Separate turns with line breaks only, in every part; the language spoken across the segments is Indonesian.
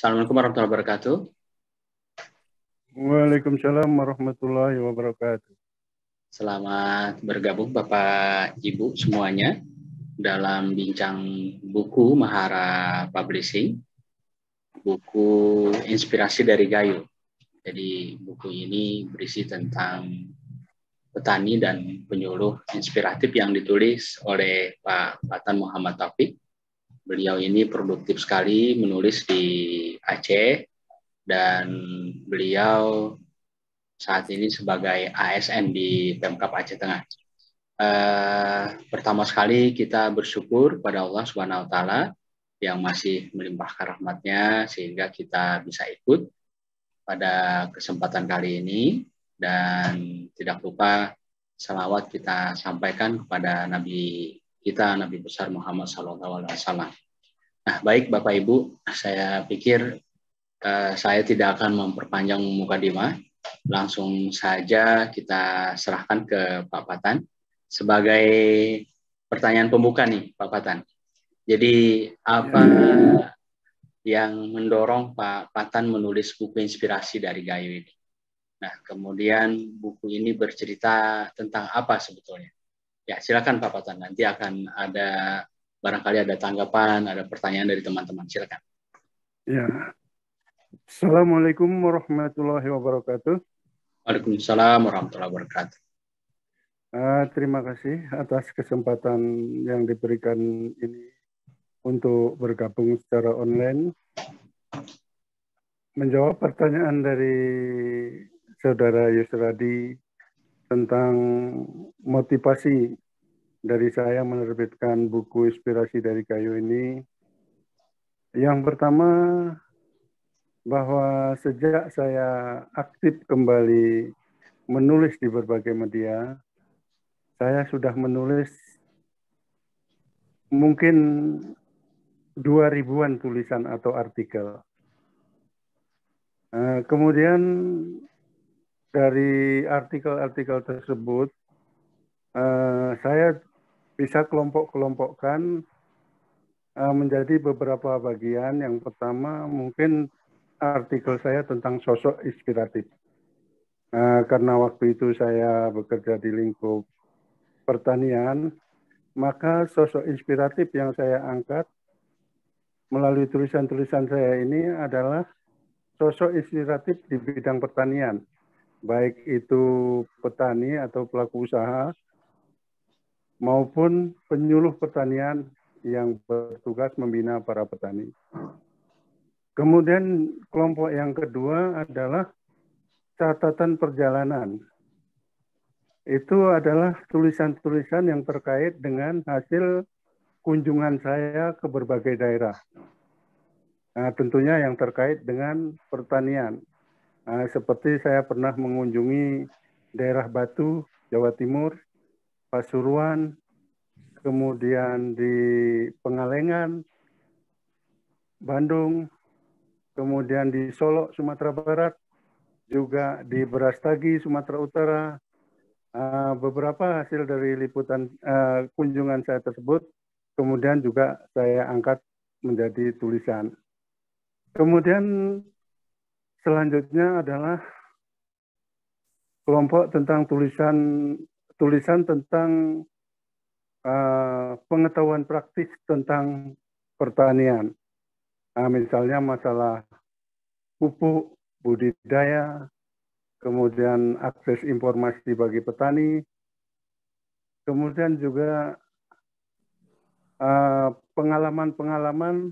Assalamualaikum warahmatullahi wabarakatuh.
Waalaikumsalam warahmatullahi wabarakatuh.
Selamat bergabung Bapak Ibu semuanya dalam bincang buku Mahara Publishing, buku Inspirasi dari Gayo. Jadi buku ini berisi tentang petani dan penyuluh inspiratif yang ditulis oleh Pak Patan Muhammad Taufik. Beliau ini produktif sekali menulis di Aceh dan beliau saat ini sebagai ASN di Pemkab Aceh Tengah. Pertama sekali kita bersyukur pada Allah Subhanahu Wa Taala yang masih melimpahkan rahmatnya sehingga kita bisa ikut pada kesempatan kali ini, dan tidak lupa salawat kita sampaikan kepada Nabi kita, Nabi besar Muhammad SAW. Nah, baik Bapak Ibu, saya pikir saya tidak akan memperpanjang mukadimah. Langsung saja kita serahkan ke Pak Patan sebagai pertanyaan pembuka nih, Pak Patan. Jadi apa yang mendorong Pak Patan menulis buku inspirasi dari Gayo ini? Nah, kemudian buku ini bercerita tentang apa sebetulnya? Ya, silakan Pak Patan. Nanti akan ada barangkali ada tanggapan, ada pertanyaan dari teman-teman. Silakan.
Ya. Assalamualaikum warahmatullahi wabarakatuh.
Waalaikumsalam warahmatullahi wabarakatuh.
Terima kasih atas kesempatan yang diberikan ini untuk bergabung secara online. Menjawab pertanyaan dari Saudara Yusradi tentang motivasi dari saya menerbitkan buku Inspirasi dari Gayo ini. Yang pertama, bahwa sejak saya aktif kembali menulis di berbagai media, saya sudah menulis mungkin 2000-an tulisan atau artikel. Kemudian dari artikel-artikel tersebut, saya bisa kelompok-kelompokkan menjadi beberapa bagian. Yang pertama mungkin artikel saya tentang sosok inspiratif. Karena waktu itu saya bekerja di lingkup pertanian, maka sosok inspiratif yang saya angkat melalui tulisan-tulisan saya ini adalah sosok inspiratif di bidang pertanian, baik itu petani atau pelaku usaha maupun penyuluh pertanian yang bertugas membina para petani. Kemudian kelompok yang kedua adalah catatan perjalanan. Itu adalah tulisan-tulisan yang terkait dengan hasil kunjungan saya ke berbagai daerah. Tentunya yang terkait dengan pertanian. Seperti saya pernah mengunjungi daerah Batu, Jawa Timur, Pasuruan, kemudian di Pengalengan, Bandung, kemudian di Solo, Sumatera Barat, juga di Brastagi, Sumatera Utara. Beberapa hasil dari liputan kunjungan saya tersebut kemudian juga saya angkat menjadi tulisan. Kemudian selanjutnya adalah kelompok tentang tulisan tentang pengetahuan praktis tentang pertanian. Misalnya masalah pupuk, budidaya, kemudian akses informasi bagi petani, kemudian juga pengalaman-pengalaman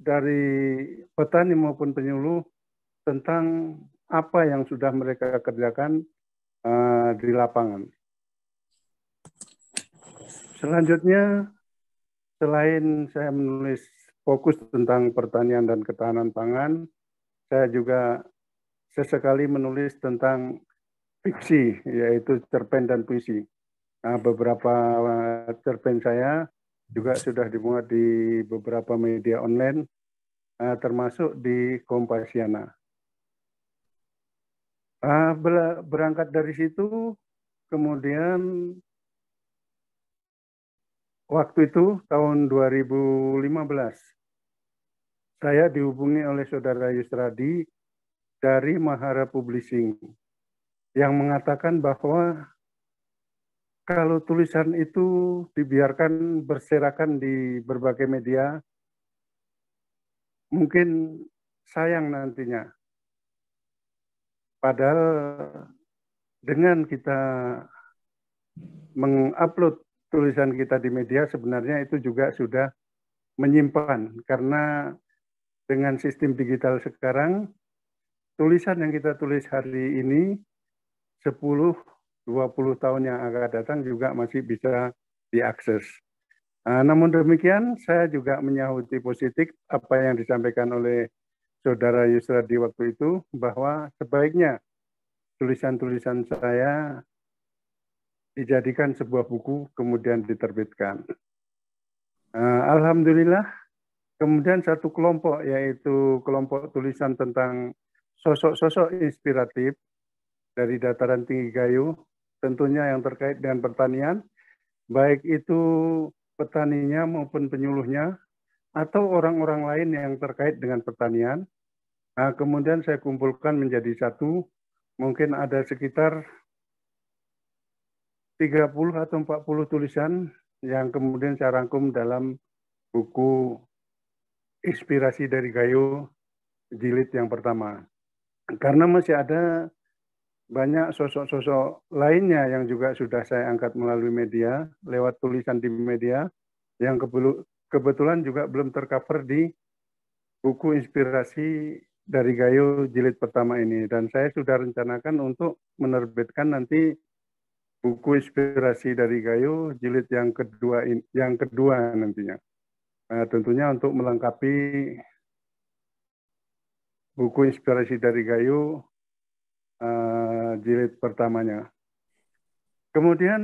dari petani maupun penyuluh tentang apa yang sudah mereka kerjakan di lapangan. Selanjutnya, selain saya menulis fokus tentang pertanian dan ketahanan pangan, saya juga sesekali menulis tentang fiksi, yaitu cerpen dan puisi. Beberapa cerpen saya juga sudah dimuat di beberapa media online, termasuk di Kompasiana. Berangkat dari situ, kemudian waktu itu tahun 2015, saya dihubungi oleh Saudara Yusradi dari Mahara Publishing yang mengatakan bahwa kalau tulisan itu dibiarkan berserakan di berbagai media, mungkin sayang nantinya. Padahal dengan kita mengupload tulisan kita di media, sebenarnya itu juga sudah menyimpan. Karena dengan sistem digital sekarang, tulisan yang kita tulis hari ini 10-20 tahun yang akan datang juga masih bisa diakses. Namun demikian, saya juga menyahuti positif apa yang disampaikan oleh Saudara Yusradi waktu itu, bahwa sebaiknya tulisan-tulisan saya dijadikan sebuah buku, kemudian diterbitkan. Alhamdulillah, kemudian satu kelompok, yaitu kelompok tulisan tentang sosok-sosok inspiratif dari dataran tinggi Gayo, tentunya yang terkait dengan pertanian, baik itu petaninya maupun penyuluhnya, atau orang-orang lain yang terkait dengan pertanian. Kemudian saya kumpulkan menjadi satu, mungkin ada sekitar 30 atau 40 tulisan yang kemudian saya rangkum dalam buku Inspirasi dari Gayo jilid yang pertama. Karena masih ada banyak sosok-sosok lainnya yang juga sudah saya angkat melalui media, lewat tulisan di media, yang kebetulan juga belum tercover di buku Inspirasi dari Gayo jilid pertama ini. Dan saya sudah rencanakan untuk menerbitkan nanti buku Inspirasi dari Gayo jilid yang kedua nantinya. Tentunya untuk melengkapi buku Inspirasi dari Gayo jilid pertamanya. Kemudian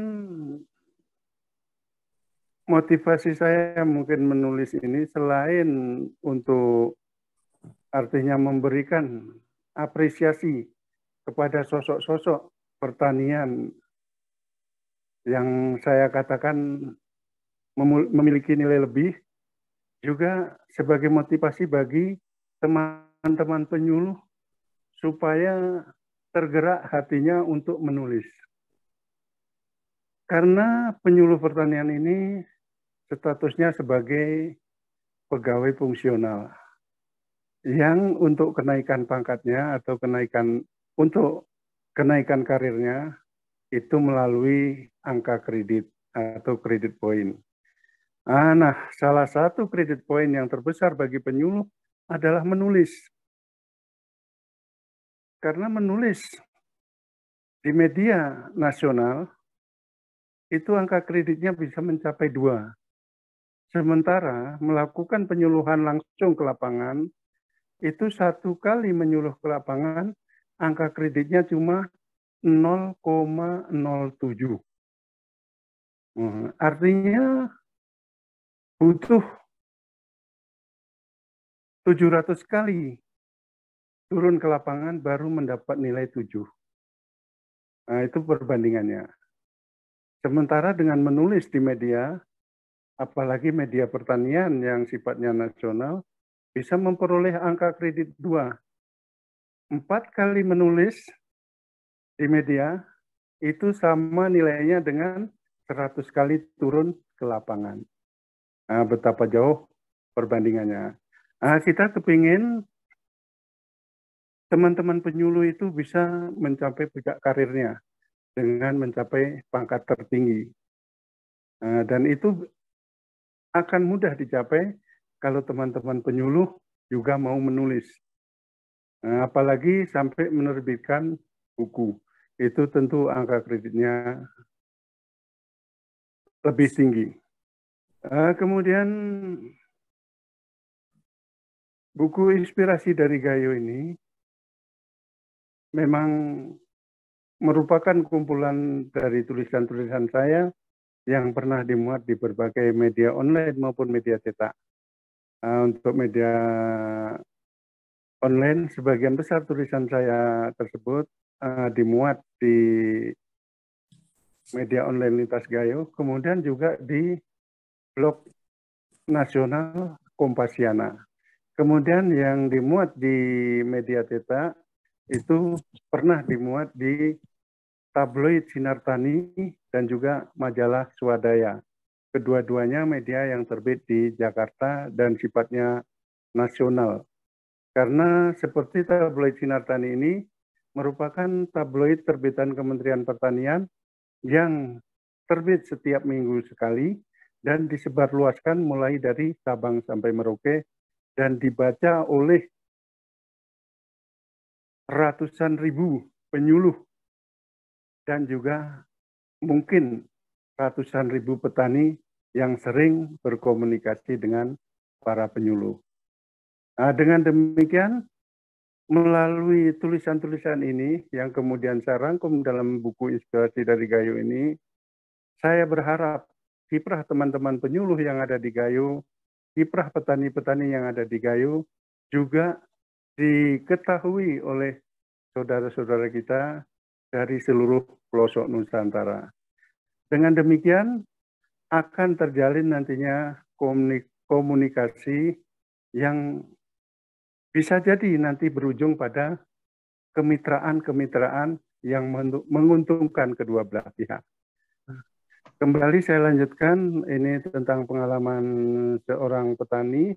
motivasi saya mungkin menulis ini selain untuk artinya memberikan apresiasi kepada sosok-sosok pertanian yang saya katakan memiliki nilai lebih, juga sebagai motivasi bagi teman-teman penyuluh supaya tergerak hatinya untuk menulis. Karena penyuluh pertanian ini statusnya sebagai pegawai fungsional yang untuk kenaikan pangkatnya atau untuk kenaikan karirnya itu melalui angka kredit atau kredit poin. Nah, salah satu kredit poin yang terbesar bagi penyuluh adalah menulis. Karena menulis di media nasional itu angka kreditnya bisa mencapai 2. Sementara melakukan penyuluhan langsung ke lapangan, itu 1 kali menyuluh ke lapangan, angka kreditnya cuma 0,07. Artinya butuh 700 kali turun ke lapangan baru mendapat nilai 7. Nah, itu perbandingannya. Sementara dengan menulis di media, apalagi media pertanian yang sifatnya nasional, bisa memperoleh angka kredit 2. 4 kali menulis di media, itu sama nilainya dengan 100 kali turun ke lapangan. Nah, betapa jauh perbandingannya. Kita kepingin teman-teman penyuluh itu bisa mencapai puncak karirnya dengan mencapai pangkat tertinggi. Dan itu akan mudah dicapai kalau teman-teman penyuluh juga mau menulis. Apalagi sampai menerbitkan buku. Itu tentu angka kreditnya lebih tinggi. Kemudian buku Inspirasi dari Gayo ini memang merupakan kumpulan dari tulisan-tulisan saya yang pernah dimuat di berbagai media online maupun media cetak. Untuk media online, sebagian besar tulisan saya tersebut dimuat di media online Lintas Gayo, kemudian juga di blog nasional Kompasiana. Kemudian yang dimuat di media cetak itu pernah dimuat di tabloid Sinar Tani dan juga majalah Swadaya. Kedua-duanya media yang terbit di Jakarta dan sifatnya nasional. Karena seperti tabloid Sinar Tani ini merupakan tabloid terbitan Kementerian Pertanian yang terbit setiap minggu sekali dan disebarluaskan mulai dari Sabang sampai Merauke dan dibaca oleh ratusan ribu penyuluh dan juga mungkin ratusan ribu petani yang sering berkomunikasi dengan para penyuluh. Nah, dengan demikian, melalui tulisan-tulisan ini yang kemudian saya rangkum dalam buku Inspirasi dari Gayo ini, saya berharap kiprah teman-teman penyuluh yang ada di Gayo, kiprah petani-petani yang ada di Gayo, juga diketahui oleh saudara-saudara kita dari seluruh pelosok Nusantara. Dengan demikian, akan terjalin nantinya komunikasi yang bisa jadi nanti berujung pada kemitraan-kemitraan yang menguntungkan kedua belah pihak. Kembali saya lanjutkan, ini tentang pengalaman seorang petani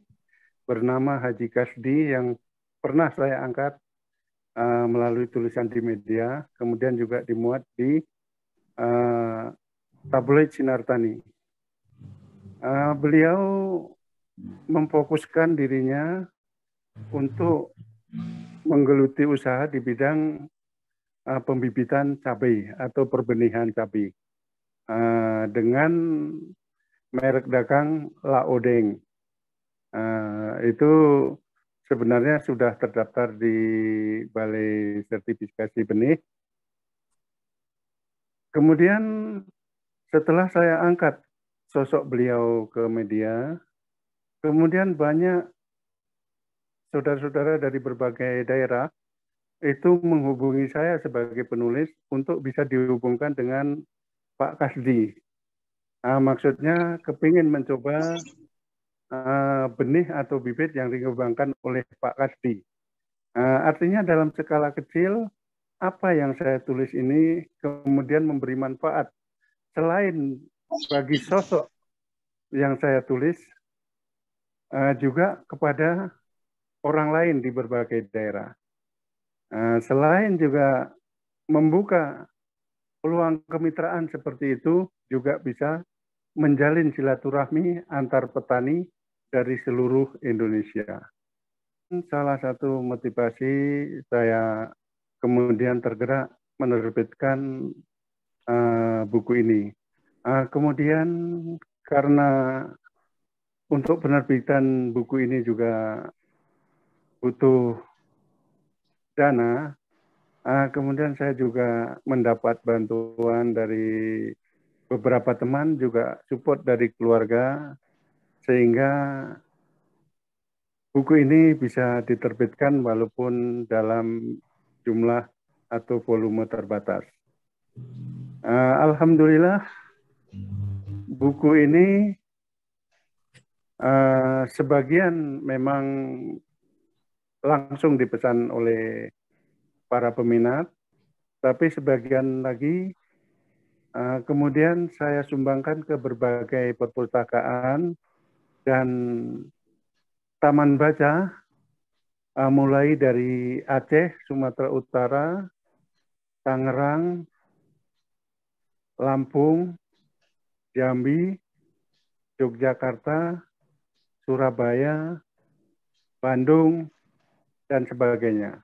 bernama Haji Kasdi yang pernah saya angkat melalui tulisan di media, kemudian juga dimuat di tabloid Sinar Tani. Beliau memfokuskan dirinya untuk menggeluti usaha di bidang pembibitan cabai atau perbenihan cabai dengan merek dagang Laodeng. Itu sebenarnya sudah terdaftar di Balai Sertifikasi Benih. Kemudian setelah saya angkat sosok beliau ke media, kemudian banyak saudara-saudara dari berbagai daerah itu menghubungi saya sebagai penulis untuk bisa dihubungkan dengan Pak Kasdi. Maksudnya kepingin mencoba benih atau bibit yang dikembangkan oleh Pak Kasdi. Artinya dalam skala kecil, apa yang saya tulis ini kemudian memberi manfaat. Selain bagi sosok yang saya tulis, juga kepada orang lain di berbagai daerah. Selain juga membuka peluang kemitraan seperti itu, juga bisa menjalin silaturahmi antar petani dari seluruh Indonesia. Salah satu motivasi saya kemudian tergerak menerbitkan buku ini. Kemudian karena untuk penerbitan buku ini juga butuh dana, kemudian saya juga mendapat bantuan dari beberapa teman, juga support dari keluarga, sehingga buku ini bisa diterbitkan walaupun dalam jumlah atau volume terbatas. Alhamdulillah, buku ini sebagian memang langsung dipesan oleh para peminat, tapi sebagian lagi kemudian saya sumbangkan ke berbagai perpustakaan dan taman baca, mulai dari Aceh, Sumatera Utara, Tangerang, Lampung, Jambi, Yogyakarta, Surabaya, Bandung, dan sebagainya.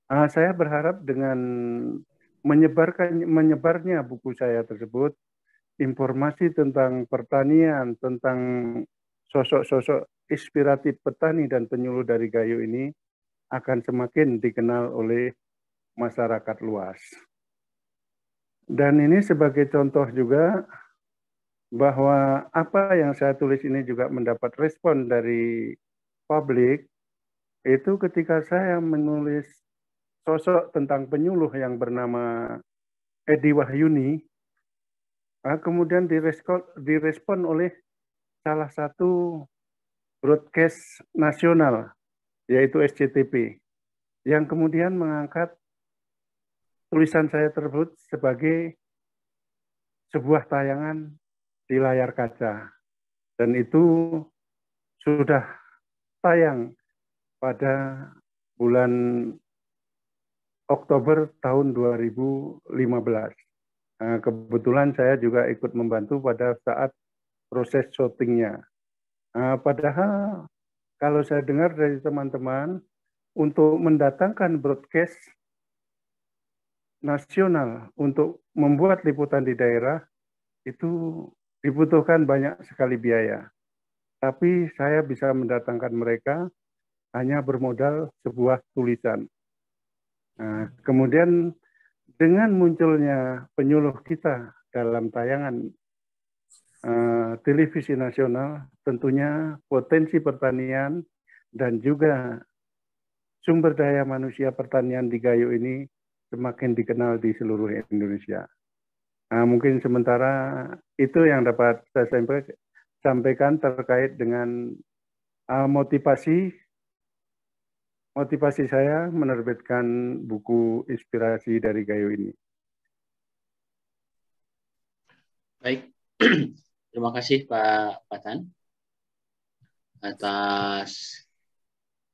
Saya berharap dengan menyebarnya buku saya tersebut, informasi tentang pertanian, tentang sosok-sosok inspiratif petani dan penyuluh dari Gayo ini akan semakin dikenal oleh masyarakat luas. Dan ini sebagai contoh juga bahwa apa yang saya tulis ini juga mendapat respon dari publik, itu ketika saya menulis sosok tentang penyuluh yang bernama Edi Wahyuni, kemudian direspon oleh salah satu broadcast nasional, yaitu SCTP, yang kemudian mengangkat tulisan saya tersebut sebagai sebuah tayangan di layar kaca. Dan itu sudah tayang pada bulan Oktober tahun 2015. Nah, kebetulan saya juga ikut membantu pada saat proses syutingnya. Nah, padahal kalau saya dengar dari teman-teman, untuk mendatangkan broadcast nasional untuk membuat liputan di daerah, itu dibutuhkan banyak sekali biaya. Tapi saya bisa mendatangkan mereka hanya bermodal sebuah tulisan. Nah, kemudian dengan munculnya penyuluh kita dalam tayangan televisi nasional, tentunya potensi pertanian dan juga sumber daya manusia pertanian di Gayo ini semakin dikenal di seluruh Indonesia. Nah, mungkin sementara itu yang dapat saya sampaikan terkait dengan motivasi saya menerbitkan buku inspirasi dari Gayo ini.
Baik, terima kasih Pak Patan atas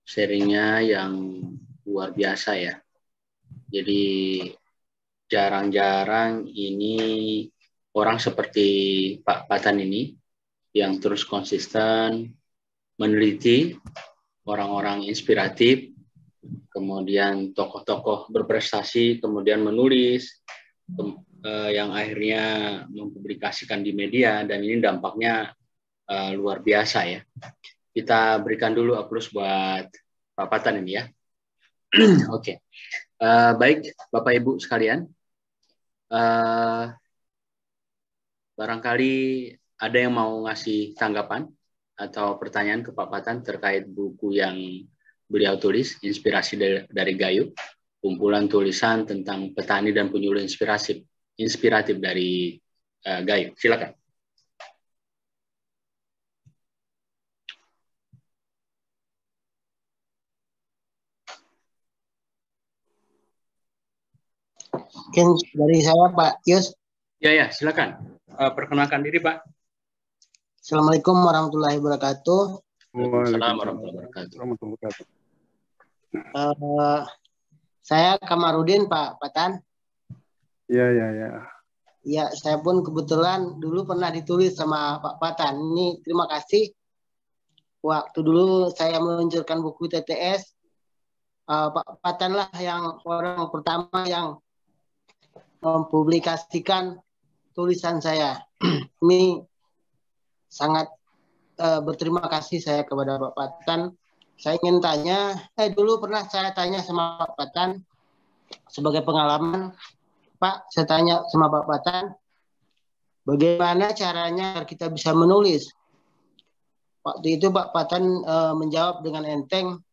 sharingnya yang luar biasa ya. Jadi jarang-jarang ini orang seperti Pak Patan ini yang terus konsisten meneliti orang-orang inspiratif, kemudian tokoh-tokoh berprestasi, kemudian menulis, yang akhirnya mempublikasikan di media, dan ini dampaknya luar biasa ya. Kita berikan dulu aplaus buat Pak Patan ini ya. Oke. Baik Bapak Ibu sekalian, barangkali ada yang mau ngasih tanggapan atau pertanyaan ke Pak Patan terkait buku yang beliau tulis, Inspirasi dari Gayo, kumpulan tulisan tentang petani dan penyuluh inspiratif dari Gayo. Silakan.
Mungkin dari saya Pak Yus.
Ya, silakan. Perkenalkan diri Pak.
Assalamualaikum warahmatullahi wabarakatuh.
Waalaikumsalam warahmatullahi wabarakatuh.
Saya Kamarudin Pak Patan.
Ya.
Ya, saya pun kebetulan dulu pernah ditulis sama Pak Patan. Ini terima kasih. Waktu dulu saya meluncurkan buku TTS, Pak Patan lah yang orang pertama yang mempublikasikan tulisan saya. Ini sangat berterima kasih saya kepada Pak Patan. Saya ingin tanya, dulu pernah saya tanya sama Pak Patan sebagai pengalaman, Pak, saya tanya sama Pak Patan, bagaimana caranya agar kita bisa menulis? Waktu itu Pak Patan menjawab dengan enteng,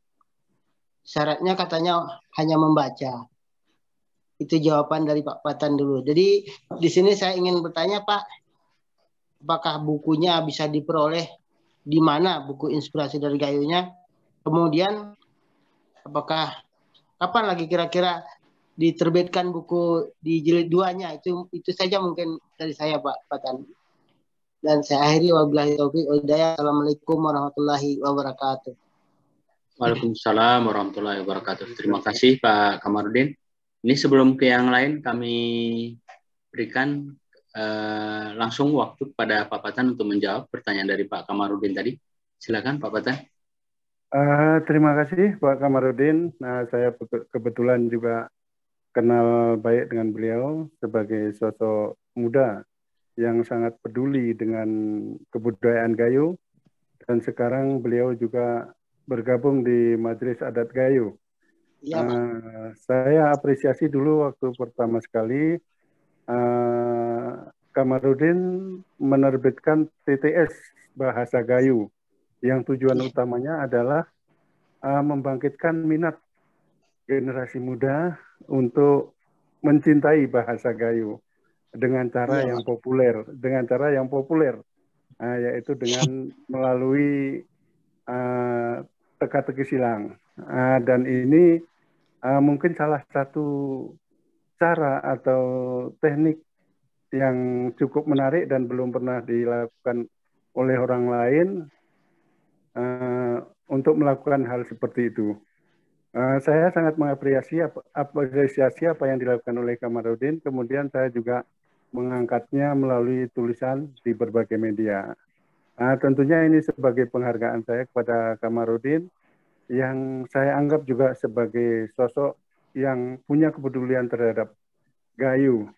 syaratnya katanya hanya membaca. Itu jawaban dari Pak Patan dulu. Jadi di sini saya ingin bertanya Pak, apakah bukunya bisa diperoleh di mana buku inspirasi dari Gayonya? Kemudian apakah kapan lagi kira-kira diterbitkan buku di jilid 2-nya? Itu saja mungkin dari saya Pak Patan. Dan saya akhiri wabillahi taufiq wal hidayah. Assalamualaikum warahmatullahi wabarakatuh.
Waalaikumsalam warahmatullahi wabarakatuh. Terima kasih Pak Kamarudin. Ini sebelum ke yang lain kami berikan langsung waktu pada Pak Patan untuk menjawab pertanyaan dari Pak Kamarudin tadi. Silakan Pak Patan.
Terima kasih Pak Kamarudin. Nah, saya kebetulan juga kenal baik dengan beliau sebagai sosok muda yang sangat peduli dengan kebudayaan Gayo, dan sekarang beliau juga bergabung di Majelis Adat Gayo. Ya, saya apresiasi dulu waktu pertama sekali Kamarudin menerbitkan TTS Bahasa Gayo, yang tujuan utamanya adalah membangkitkan minat generasi muda untuk mencintai bahasa Gayo dengan cara yang populer, yaitu dengan melalui teka-teki silang. Dan ini mungkin salah satu cara atau teknik yang cukup menarik dan belum pernah dilakukan oleh orang lain untuk melakukan hal seperti itu. Saya sangat mengapresiasi apa yang dilakukan oleh Kamarudin, kemudian saya juga mengangkatnya melalui tulisan di berbagai media. Tentunya ini sebagai penghargaan saya kepada Kamarudin, yang saya anggap juga sebagai sosok yang punya kepedulian terhadap Gayo.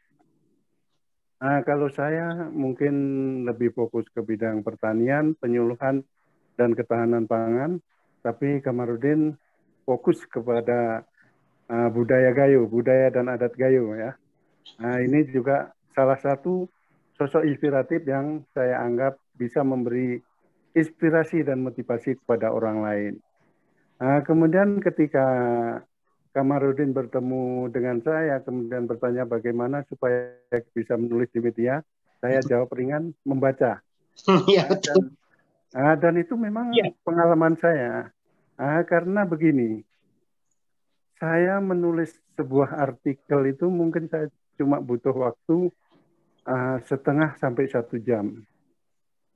Kalau saya mungkin lebih fokus ke bidang pertanian, penyuluhan, dan ketahanan pangan, tapi Kamarudin fokus kepada budaya Gayo, budaya dan adat Gayo ya. Ini juga salah satu sosok inspiratif yang saya anggap bisa memberi inspirasi dan motivasi kepada orang lain. Kemudian ketika Kamarudin bertemu dengan saya, kemudian bertanya bagaimana supaya bisa menulis di media, saya jawab ringan, membaca.
Ya, betul.
Dan itu memang pengalaman saya. Karena begini, saya menulis sebuah artikel itu mungkin saya cuma butuh waktu setengah sampai 1 jam.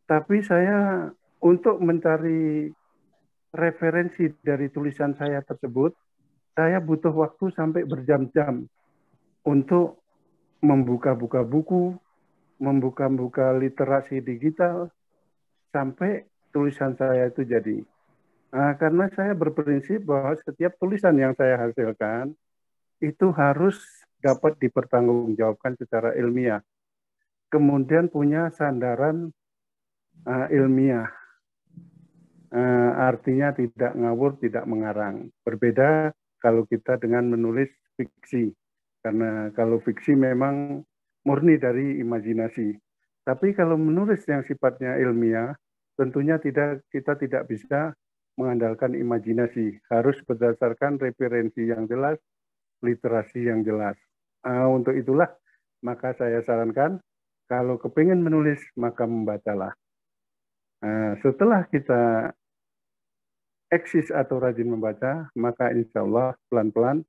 Tapi saya untuk mencari referensi dari tulisan saya tersebut, saya butuh waktu sampai berjam-jam untuk membuka-buka buku, membuka-buka literasi digital, sampai tulisan saya itu jadi. Karena saya berprinsip bahwa setiap tulisan yang saya hasilkan, itu harus dapat dipertanggungjawabkan secara ilmiah. Kemudian punya sandaran ilmiah. Artinya tidak ngawur, tidak mengarang. Berbeda kalau kita dengan menulis fiksi. Karena kalau fiksi memang murni dari imajinasi. Tapi kalau menulis yang sifatnya ilmiah, tentunya kita tidak bisa mengandalkan imajinasi. Harus berdasarkan referensi yang jelas, literasi yang jelas. Untuk itulah, maka saya sarankan, kalau kepingin menulis, maka membacalah. Setelah kita eksis atau rajin membaca, maka insya Allah pelan-pelan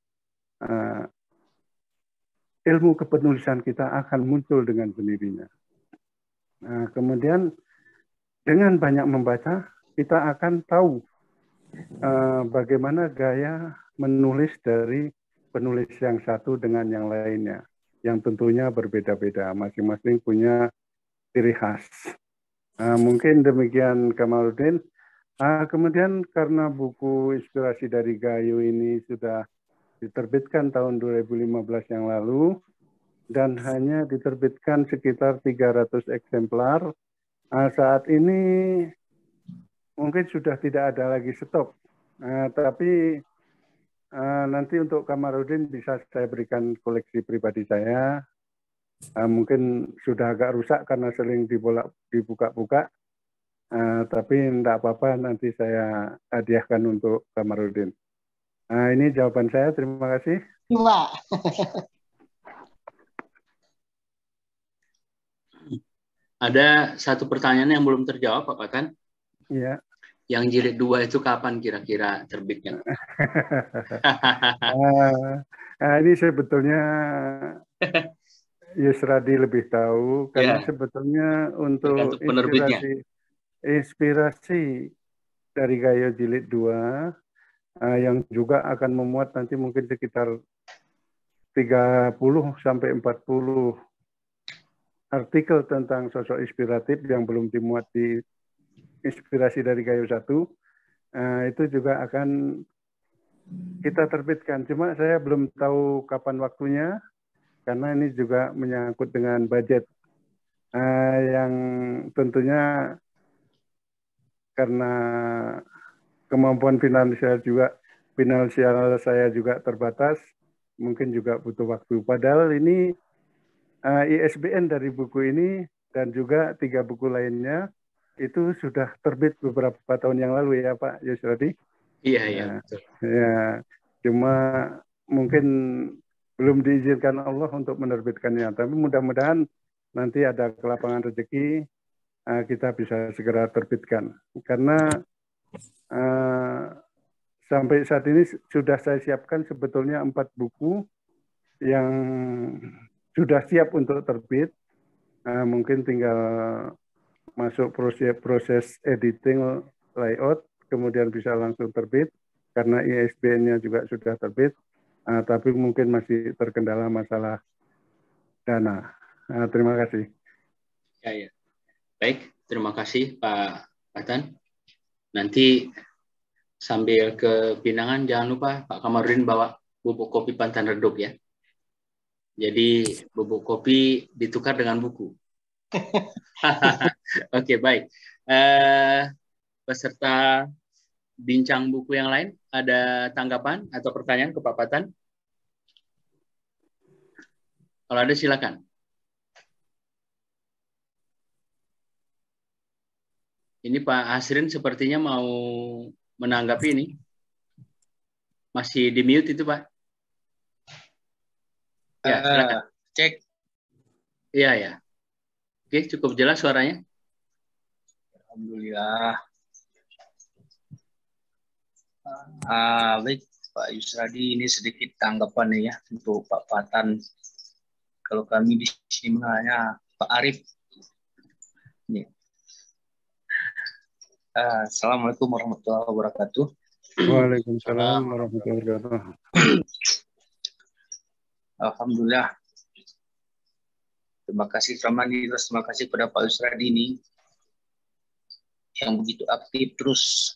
ilmu kepenulisan kita akan muncul dengan sendirinya. Kemudian dengan banyak membaca, kita akan tahu bagaimana gaya menulis dari penulis yang satu dengan yang lainnya, yang tentunya berbeda-beda, masing-masing punya ciri khas. Mungkin demikian Kamarudin. Kemudian karena buku Inspirasi dari Gayo ini sudah diterbitkan tahun 2015 yang lalu dan hanya diterbitkan sekitar 300 eksemplar, saat ini mungkin sudah tidak ada lagi stok. Tapi nanti untuk Kamarudin bisa saya berikan koleksi pribadi saya. Mungkin sudah agak rusak karena sering dibuka-buka. Tapi tidak apa-apa, nanti saya hadiahkan untuk Kamarudin. Ini jawaban saya, terima kasih.
Pak.
Ada satu pertanyaan yang belum terjawab, Pak Patan.
Iya.
Yang jilid 2 itu kapan kira-kira terbitnya?
Ini sebetulnya Yusradi lebih tahu, karena sebetulnya untuk inspirasi dari Gayo jilid 2 yang juga akan memuat nanti mungkin sekitar 30 sampai 40 artikel tentang sosok inspiratif yang belum dimuat di Inspirasi dari Gayo 1, itu juga akan kita terbitkan. Cuma saya belum tahu kapan waktunya, karena ini juga menyangkut dengan budget yang tentunya karena kemampuan finansial saya juga terbatas, mungkin juga butuh waktu. Padahal ini ISBN dari buku ini dan juga 3 buku lainnya itu sudah terbit beberapa tahun yang lalu ya Pak Yusradi.
Iya, betul.
Ya, cuma mungkin belum diizinkan Allah untuk menerbitkannya. Tapi mudah-mudahan nanti ada kelapangan rezeki, kita bisa segera terbitkan. Karena sampai saat ini sudah saya siapkan sebetulnya 4 buku yang sudah siap untuk terbit. Mungkin tinggal masuk proses editing layout, kemudian bisa langsung terbit karena ISBN-nya juga sudah terbit, tapi mungkin masih terkendala masalah dana. Terima kasih.
Ya. Baik, terima kasih Pak Patan. Nanti sambil ke Pinangan jangan lupa Pak Kamarudin bawa bubuk kopi Pantan Redup ya. Jadi bubuk kopi ditukar dengan buku. Oke, baik. Peserta bincang buku yang lain, ada tanggapan atau pertanyaan ke Pak Patan? Kalau ada silakan. Ini Pak Hasrin sepertinya mau menanggapi ini. Masih di mute itu Pak? Ya, silakan.
Cek.
Iya. Oke, cukup jelas suaranya.
Alhamdulillah. Baik, Pak Yusradi, ini sedikit tanggapan ya untuk Pak Patan. Kalau kami di sini mengenalnya Pak Arif. Ini. Assalamualaikum warahmatullahi wabarakatuh.
Waalaikumsalam warahmatullahi wabarakatuh.
Alhamdulillah. Terima kasih Ramani, terima kasih kepada Pak Yusradi ini yang begitu aktif terus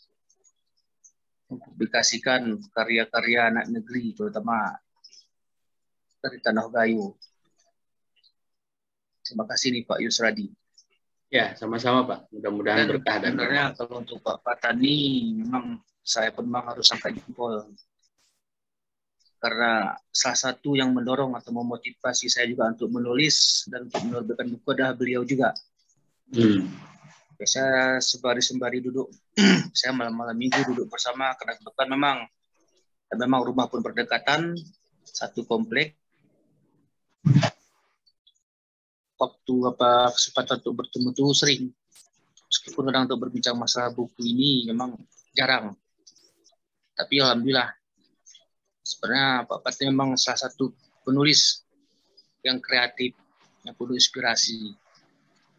mempublikasikan karya-karya anak negeri, terutama dari Tanah Gayo. Terima kasih nih Pak Yusradi.
Ya, sama-sama Pak. Mudah-mudahan berkah. Dan
sebenarnya kalau untuk Pak Patani, memang saya pun memang harus angkat jempol. Karena salah satu yang mendorong atau memotivasi saya juga untuk menulis dan untuk menerbitkan buku adalah beliau juga. Saya sembari duduk, saya malam-malam minggu duduk bersama, karena kebetulan memang rumah pun berdekatan, satu komplek. Waktu kesempatan untuk bertemu itu sering, meskipun kadang untuk berbincang masalah buku ini memang jarang, tapi alhamdulillah sebenarnya Pak Pati memang salah satu penulis yang kreatif, yang penuh inspirasi,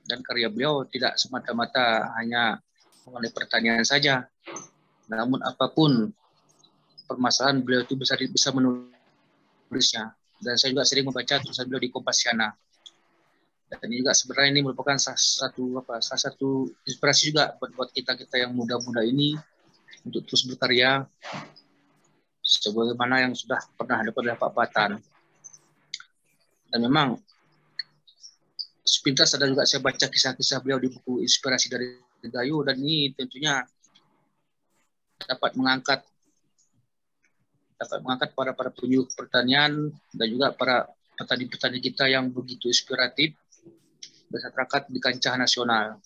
dan karya beliau tidak semata-mata hanya mengenai pertanian saja, namun apapun permasalahan beliau itu bisa menulisnya. Dan saya juga sering membaca tulisan beliau di Kompasiana. Dan ini juga sebenarnya ini merupakan salah satu inspirasi juga buat kita yang muda-muda ini untuk terus berkarya sebagaimana yang sudah pernah dilakukan oleh Pak Patan. Dan memang sepintas ada juga saya baca kisah-kisah beliau di buku Inspirasi dari Gayo, dan ini tentunya dapat mengangkat para penyuluh pertanian dan juga para petani-petani kita yang begitu inspiratif masyarakat di kancah nasional.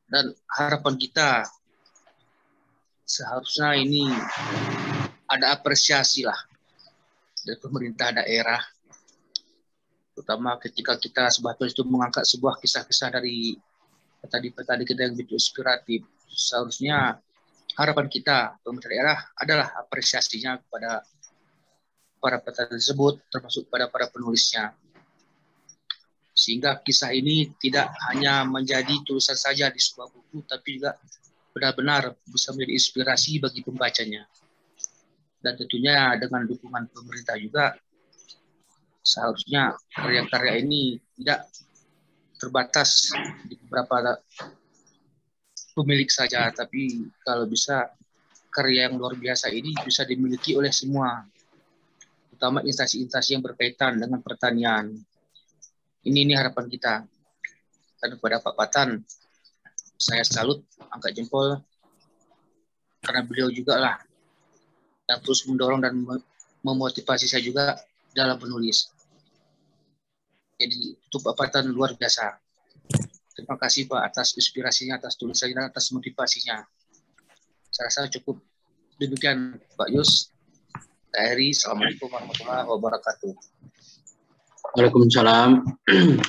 Dan harapan kita seharusnya ini ada apresiasi lah dari pemerintah daerah, terutama ketika kita sebetulnya itu mengangkat sebuah kisah-kisah dari petani-petani kita yang begitu inspiratif. Seharusnya harapan kita pemerintah daerah adalah apresiasinya kepada para petani tersebut, termasuk pada para penulisnya. Sehingga kisah ini tidak hanya menjadi tulisan saja di sebuah buku, tapi juga benar-benar bisa menjadi inspirasi bagi pembacanya. Dan tentunya dengan dukungan pemerintah juga, seharusnya karya-karya ini tidak terbatas di beberapa pemilik saja, tapi kalau bisa karya yang luar biasa ini bisa dimiliki oleh semua, terutama instansi-instansi yang berkaitan dengan pertanian. Ini harapan kita. Dan kepada Pak Patan, saya salut, angkat jempol, karena beliau juga lah yang terus mendorong dan memotivasi saya juga dalam menulis. Jadi untuk Pak Patan luar biasa. Terima kasih Pak atas inspirasinya, atas tulisannya, atas motivasinya. Saya rasa cukup demikian Pak Yus. Kak Heri, Assalamualaikum warahmatullahi wabarakatuh.
Waalaikumsalam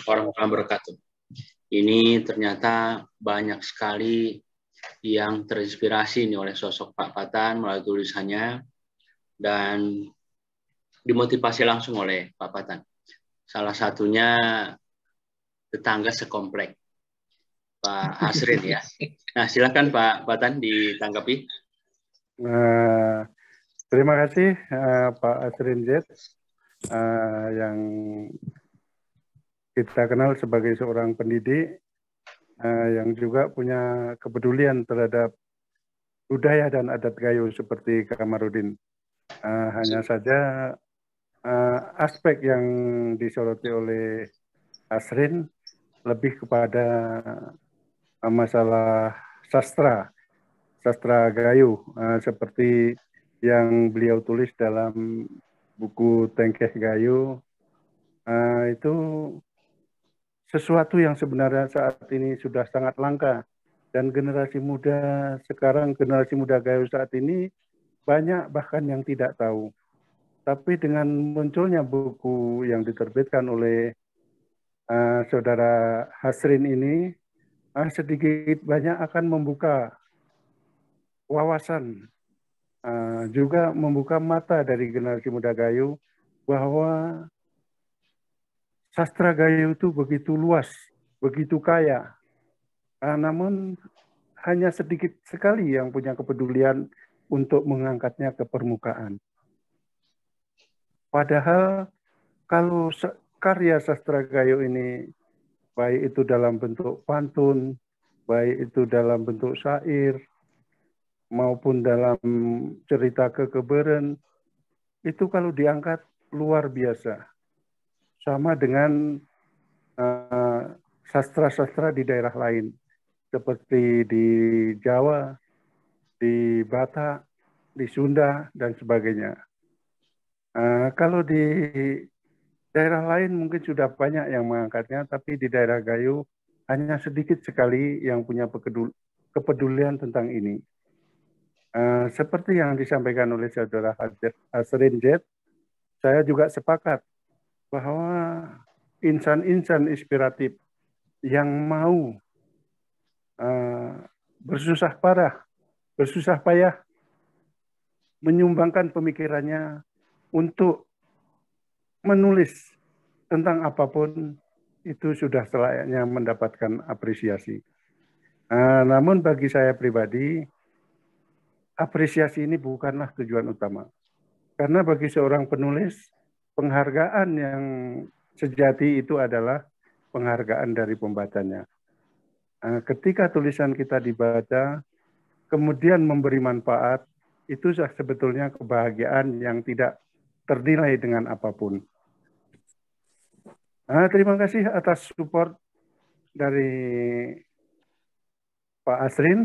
warahmatullahi wabarakatuh. Ini ternyata banyak sekali yang terinspirasi nih oleh sosok Pak Patan melalui tulisannya dan dimotivasi langsung oleh Pak Patan. Salah satunya tetangga sekomplek, Pak Asrin ya. Nah, silakan Pak Patan ditanggapi.
Terima kasih Pak Asrin Z yang kita kenal sebagai seorang pendidik yang juga punya kepedulian terhadap budaya dan adat Gayo seperti Kamarudin. Hanya saja aspek yang disoroti oleh Asrin lebih kepada masalah sastra Gayo, seperti yang beliau tulis dalam buku Tengkeh Gayo. Itu sesuatu yang sebenarnya saat ini sudah sangat langka, dan generasi muda sekarang, generasi muda Gayo saat ini banyak bahkan yang tidak tahu. Tapi dengan munculnya buku yang diterbitkan oleh saudara Hasrin ini, sedikit banyak akan membuka wawasan, juga membuka mata dari generasi muda Gayo bahwa sastra Gayo itu begitu luas, begitu kaya, namun hanya sedikit sekali yang punya kepedulian untuk mengangkatnya ke permukaan. Padahal kalau karya sastra Gayo ini, baik itu dalam bentuk pantun, baik itu dalam bentuk syair, maupun dalam cerita kekeberen, itu kalau diangkat luar biasa. Sama dengan sastra-sastra di daerah lain, seperti di Jawa, di Batak, di Sunda, dan sebagainya. Kalau di daerah lain mungkin sudah banyak yang mengangkatnya, tapi di daerah Gayo hanya sedikit sekali yang punya kepedulian tentang ini. Seperti yang disampaikan oleh saudara Hasrin Z, saya juga sepakat bahwa insan-insan inspiratif yang mau bersusah payah menyumbangkan pemikirannya untuk menulis tentang apapun, itu sudah selayaknya mendapatkan apresiasi. Namun bagi saya pribadi, apresiasi ini bukanlah tujuan utama. Karena bagi seorang penulis, penghargaan yang sejati itu adalah penghargaan dari pembacanya. Ketika tulisan kita dibaca, kemudian memberi manfaat, itu sebetulnya kebahagiaan yang tidak ternilai dengan apapun. Terima kasih atas support dari Pak Asrin.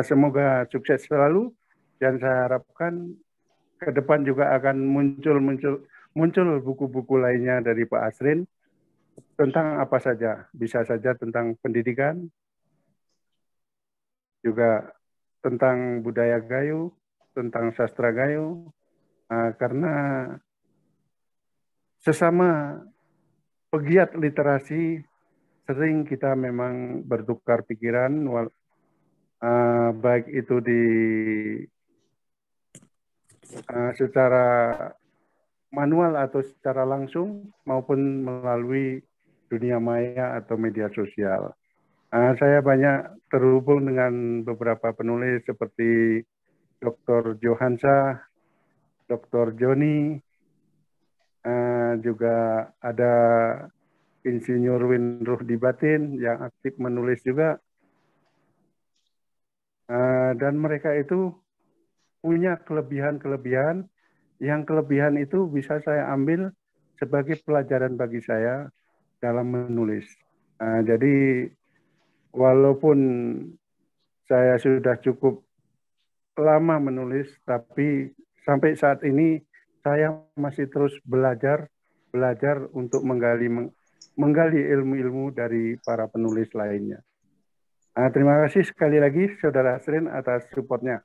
Semoga sukses selalu, dan saya harapkan ke depan juga akan muncul buku-buku lainnya dari Pak Asrin tentang apa saja, bisa saja tentang pendidikan, juga tentang budaya Gayo, tentang sastra Gayo, karena sesama pegiat literasi sering kita memang bertukar pikiran, baik itu di secara manual atau secara langsung, maupun melalui dunia maya atau media sosial. Saya banyak terhubung dengan beberapa penulis seperti Dr. Johansa, Dr. Joni, juga ada Insinyur Winruh Dibatin yang aktif menulis juga. Dan mereka itu punya kelebihan-kelebihan, yang kelebihan itu bisa saya ambil sebagai pelajaran bagi saya dalam menulis. Jadi walaupun saya sudah cukup lama menulis, tapi sampai saat ini saya masih terus belajar untuk menggali ilmu-ilmu dari para penulis lainnya. Terima kasih sekali lagi Saudara Asrin atas supportnya.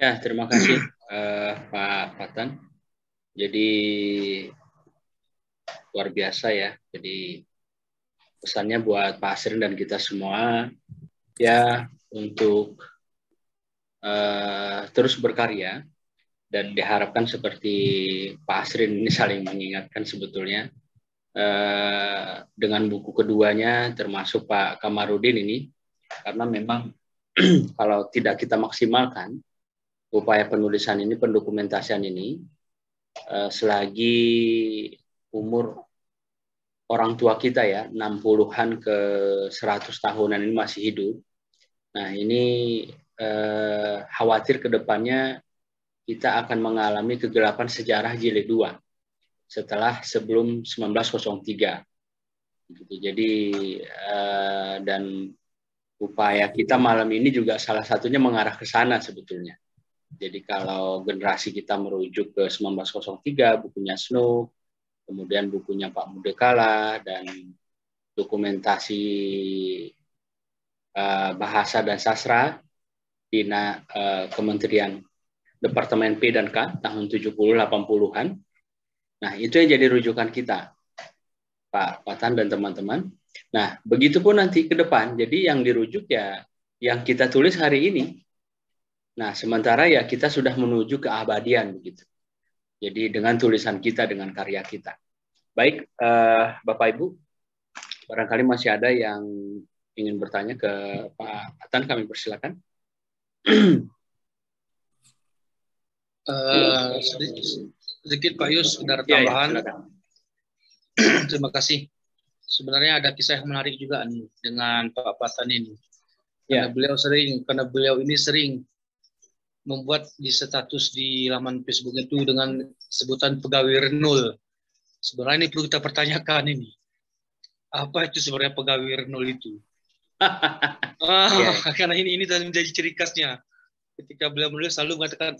Ya, terima kasih Pak Patan. Jadi luar biasa ya. Jadi pesannya buat Pak Asrin dan kita semua, ya untuk terus berkarya, dan diharapkan seperti Pak Asrin ini saling mengingatkan sebetulnya dengan buku keduanya, termasuk Pak Kamarudin ini, karena memang kalau tidak kita maksimalkan upaya penulisan ini, pendokumentasian ini, selagi umur orang tua kita ya 60-an ke 100 tahunan ini masih hidup, nah ini khawatir ke depannya kita akan mengalami kegelapan sejarah jilid 2 setelah sebelum 1903. Jadi dan upaya kita malam ini juga salah satunya mengarah ke sana sebetulnya. Jadi kalau generasi kita merujuk ke 1903, bukunya Snow, kemudian bukunya Pak Mudekala, dan dokumentasi bahasa dan sastra di Kementerian Departemen P dan K tahun 70-80-an. Nah, itu yang jadi rujukan kita, Pak Patan dan teman-teman. Nah, begitu pun nanti ke depan, jadi yang dirujuk ya yang kita tulis hari ini. Nah, sementara ya kita sudah menuju ke abadian begitu. Jadi dengan tulisan kita, dengan karya kita. Baik, Bapak Ibu, barangkali masih ada yang ingin bertanya ke Pak Patan, kami persilakan.
Sedikit Pak Yus, sekedar tambahan. Ya, terima kasih. Sebenarnya ada kisah yang menarik juga nih dengan Pak Patan ini. Karena beliau ini sering membuat di status di laman Facebook itu dengan sebutan pegawai renul. Sebenarnya ini perlu kita pertanyakan ini. Apa itu sebenarnya pegawai renul itu? Karena ini menjadi ciri khasnya. Ketika beliau menulis selalu mengatakan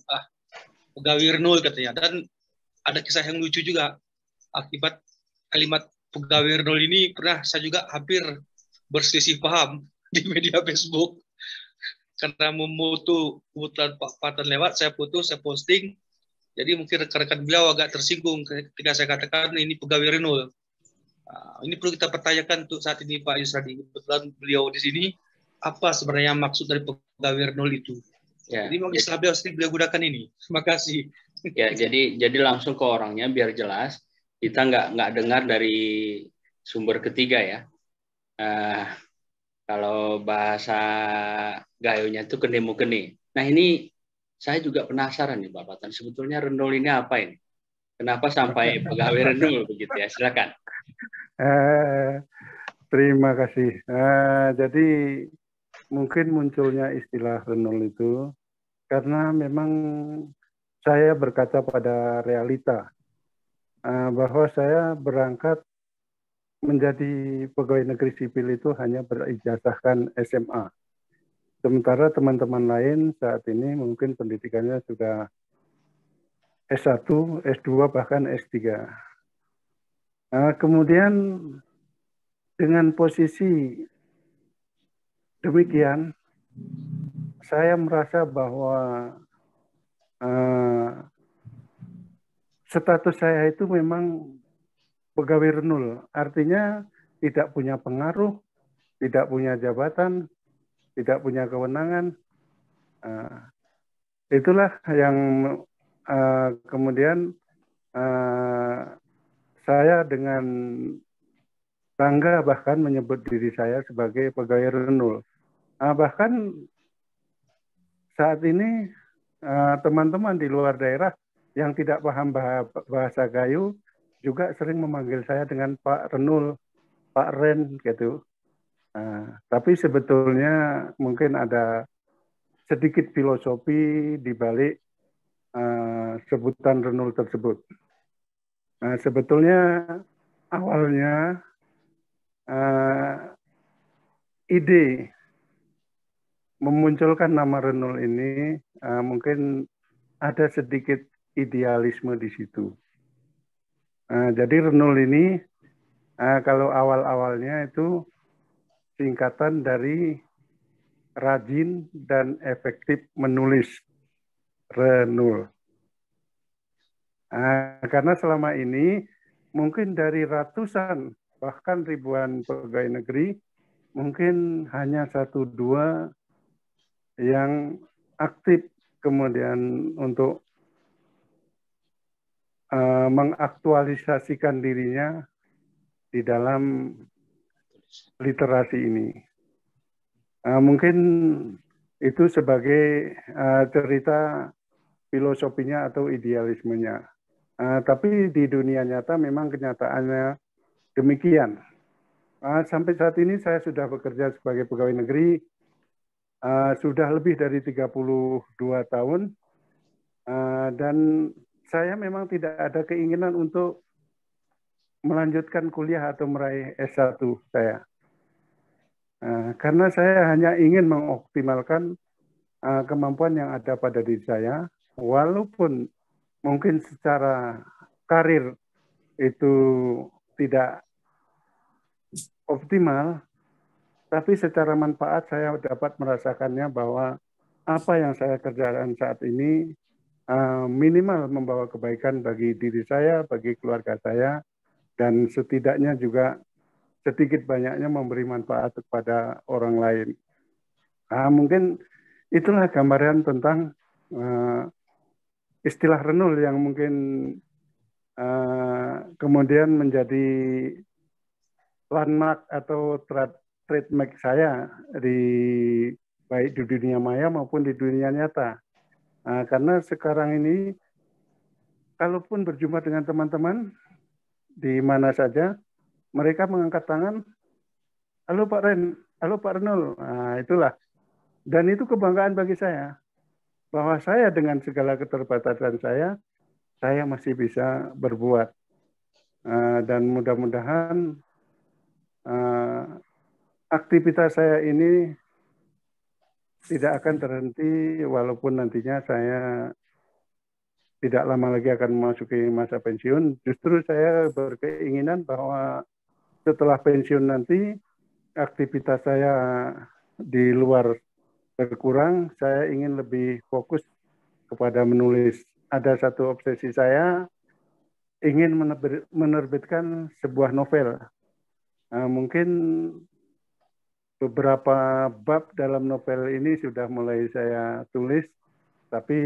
pegawai renul katanya. Dan ada kisah yang lucu juga. Akibat kalimat pegawai renul ini pernah saya juga hampir berselisih paham di media Facebook. Karena memutu kebetulan Pak Patan lewat, saya foto, saya posting. Jadi mungkin rekan-rekan beliau agak tersinggung ketika saya katakan ini pegawai renul. Ini perlu kita pertanyakan untuk saat ini Pak Yusradi. Kebetulan beliau di sini, apa sebenarnya maksud dari pegawai renul itu? Ya, jadi mau istilah beliau sering beliau gunakan ini. Terima kasih.
Ya, jadi langsung ke orangnya biar jelas. Kita nggak dengar dari sumber ketiga ya. Kalau bahasa gayunya itu keni-mukeni. Nah ini saya juga penasaran nih Pak Patan. Sebetulnya renul ini apa ini? Kenapa sampai pegawai renul begitu ya? Silakan.
Terima kasih. Jadi mungkin munculnya istilah renul itu karena memang saya berkaca pada realita bahwa saya berangkat menjadi pegawai negeri sipil itu hanya berijazahkan SMA. Sementara teman-teman lain saat ini mungkin pendidikannya sudah S1, S2, bahkan S3. Kemudian dengan posisi demikian, saya merasa bahwa status saya itu memang pegawai renul, artinya tidak punya pengaruh, tidak punya jabatan, tidak punya kewenangan. Itulah yang kemudian saya dengan bangga bahkan menyebut diri saya sebagai pegawai renul. Bahkan saat ini teman-teman di luar daerah yang tidak paham bahasa Gayo juga sering memanggil saya dengan Pak Renul, Pak Ren gitu. Tapi sebetulnya mungkin ada sedikit filosofi di balik sebutan renul tersebut. Sebetulnya awalnya ide memunculkan nama renul ini mungkin ada sedikit idealisme di situ. Jadi renul ini kalau awal-awalnya itu singkatan dari rajin dan efektif menulis, renul. Karena selama ini mungkin dari ratusan bahkan ribuan pegawai negeri mungkin hanya 1-2 yang aktif kemudian untuk mengaktualisasikan dirinya di dalam literasi ini. Mungkin itu sebagai cerita filosofinya atau idealismenya. Tapi di dunia nyata memang kenyataannya demikian. Sampai saat ini saya sudah bekerja sebagai pegawai negeri, sudah lebih dari 32 tahun, dan saya memang tidak ada keinginan untuk melanjutkan kuliah atau meraih S1 saya. Karena saya hanya ingin mengoptimalkan kemampuan yang ada pada diri saya, walaupun mungkin secara karir itu tidak optimal, tapi secara manfaat saya dapat merasakannya bahwa apa yang saya kerjakan saat ini minimal membawa kebaikan bagi diri saya, bagi keluarga saya, dan setidaknya juga sedikit banyaknya memberi manfaat kepada orang lain. Mungkin itulah gambaran tentang istilah renul yang mungkin kemudian menjadi landmark atau trademark saya baik di dunia maya maupun di dunia nyata. Karena sekarang ini, kalaupun berjumpa dengan teman-teman di mana saja, mereka mengangkat tangan, halo Pak Ren, halo Pak Renul. Itulah. Dan itu kebanggaan bagi saya, bahwa saya dengan segala keterbatasan saya masih bisa berbuat. Dan mudah-mudahan aktivitas saya ini tidak akan terhenti walaupun nantinya saya tidak lama lagi akan memasuki masa pensiun. Justru saya berkeinginan bahwa setelah pensiun nanti aktivitas saya di luar berkurang, saya ingin lebih fokus kepada menulis. Ada satu obsesi saya, ingin menerbitkan sebuah novel. Mungkin beberapa bab dalam novel ini sudah mulai saya tulis, tapi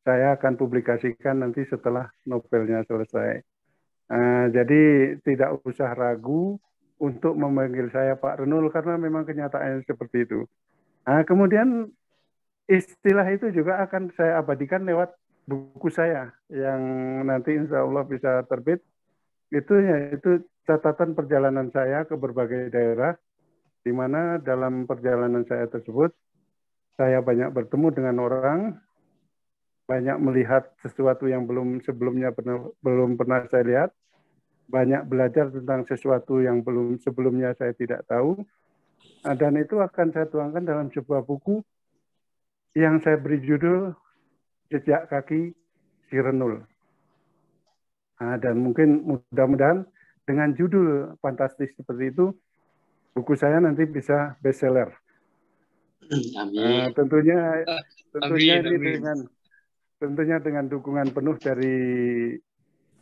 saya akan publikasikan nanti setelah novelnya selesai. Jadi tidak usah ragu untuk memanggil saya Pak Renul, karena memang kenyataannya seperti itu. Kemudian istilah itu juga akan saya abadikan lewat buku saya yang nanti insya Allah bisa terbit. Itu catatan perjalanan saya ke berbagai daerah, di mana dalam perjalanan saya tersebut, saya banyak bertemu dengan orang, banyak melihat sesuatu yang belum pernah saya lihat, banyak belajar tentang sesuatu yang sebelumnya saya tidak tahu, dan itu akan saya tuangkan dalam sebuah buku yang saya beri judul Jejak Kaki Si Renul. Dan mungkin mudah-mudahan dengan judul fantastis seperti itu, buku saya nanti bisa bestseller.
Amin.
Tentunya
Amin,
ini
amin.
tentunya dengan dukungan penuh dari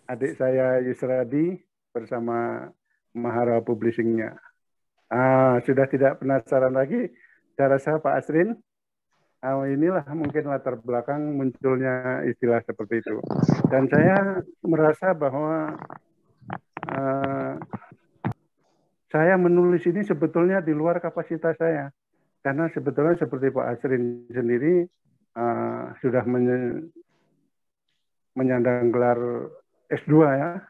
adik saya Yusradi bersama Mahara Publishing-nya. Sudah tidak penasaran lagi, saya rasa Pak Asrin, inilah mungkin latar belakang munculnya istilah seperti itu. Dan saya merasa bahwa saya menulis ini sebetulnya di luar kapasitas saya. Karena sebetulnya seperti Pak Asrin sendiri sudah menyandang gelar S2 ya.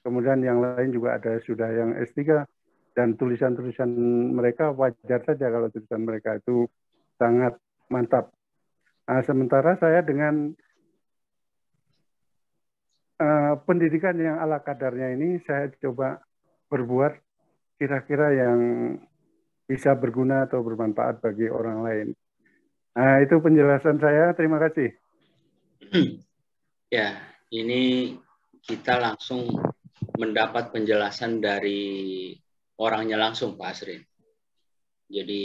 Kemudian yang lain juga ada sudah yang S3. Dan tulisan-tulisan mereka wajar saja kalau tulisan mereka itu sangat mantap. Sementara saya dengan pendidikan yang ala kadarnya ini, saya coba berbuat kira-kira yang bisa berguna atau bermanfaat bagi orang lain. Itu penjelasan saya. Terima kasih.
Ya, ini kita langsung mendapat penjelasan dari orangnya langsung, Pak Asrin. Jadi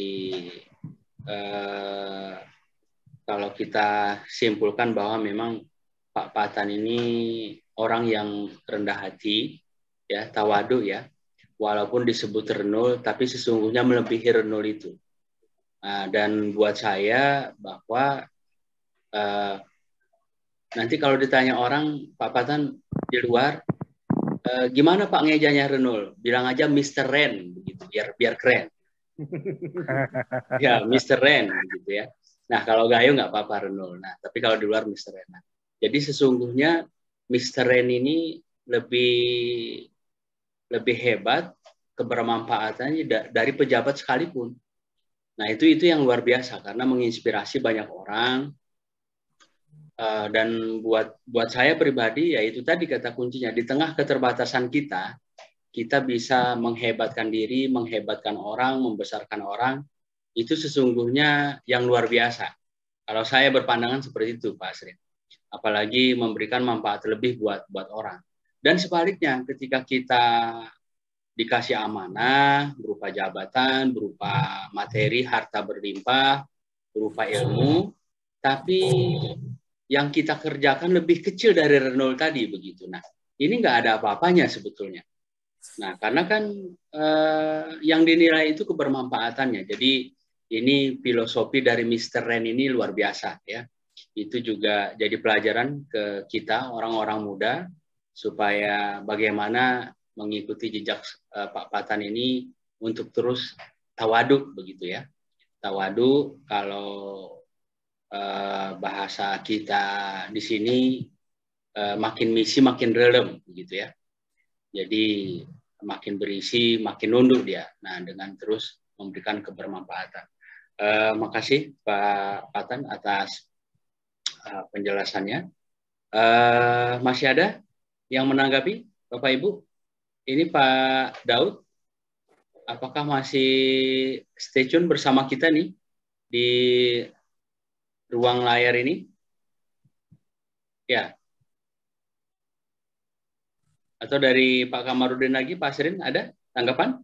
kalau kita simpulkan bahwa memang Pak Patan ini orang yang rendah hati, ya, tawadu ya, walaupun disebut renul, tapi sesungguhnya melebihi renul itu. Dan buat saya bahwa nanti kalau ditanya orang, Pak Patan di luar, gimana Pak ngejanya renul? Bilang aja Mr. Ren, begitu, biar keren. Ya, Mr. Ren, gitu ya. Nah, kalau Gayo nggak apa-apa renul. Nah, tapi kalau di luar Mr. Ren. Nah, jadi sesungguhnya Mr. Ren ini lebih hebat kebermanfaatannya dari pejabat sekalipun. Nah, itu yang luar biasa karena menginspirasi banyak orang. Dan buat saya pribadi, ya itu tadi kata kuncinya, di tengah keterbatasan kita bisa menghebatkan diri, menghebatkan orang, membesarkan orang, itu sesungguhnya yang luar biasa. Kalau saya berpandangan seperti itu, Pak Asri. Apalagi memberikan manfaat lebih buat orang. Dan sebaliknya, ketika kita dikasih amanah, berupa jabatan, berupa materi, harta berlimpah, berupa ilmu, tapi yang kita kerjakan lebih kecil dari renul tadi, begitu. Nah, ini nggak ada apa-apanya sebetulnya. Nah, karena kan yang dinilai itu kebermanfaatannya. Jadi ini filosofi dari Mr. Ren ini luar biasa ya. Itu juga jadi pelajaran ke kita orang-orang muda supaya bagaimana mengikuti jejak Pak Patan ini untuk terus tawaduk begitu ya. Tawaduk kalau bahasa kita di sini makin misi makin relem begitu ya. Jadi makin berisi, makin nunduk dia. Nah, dengan terus memberikan kebermanfaatan. Makasih Pak Patan atas penjelasannya. Masih ada yang menanggapi, Bapak Ibu? Ini Pak Daud, apakah masih stay tune bersama kita nih di ruang layar ini? Ya. Atau dari Pak Kamarudin lagi, Pak Asrin, ada tanggapan?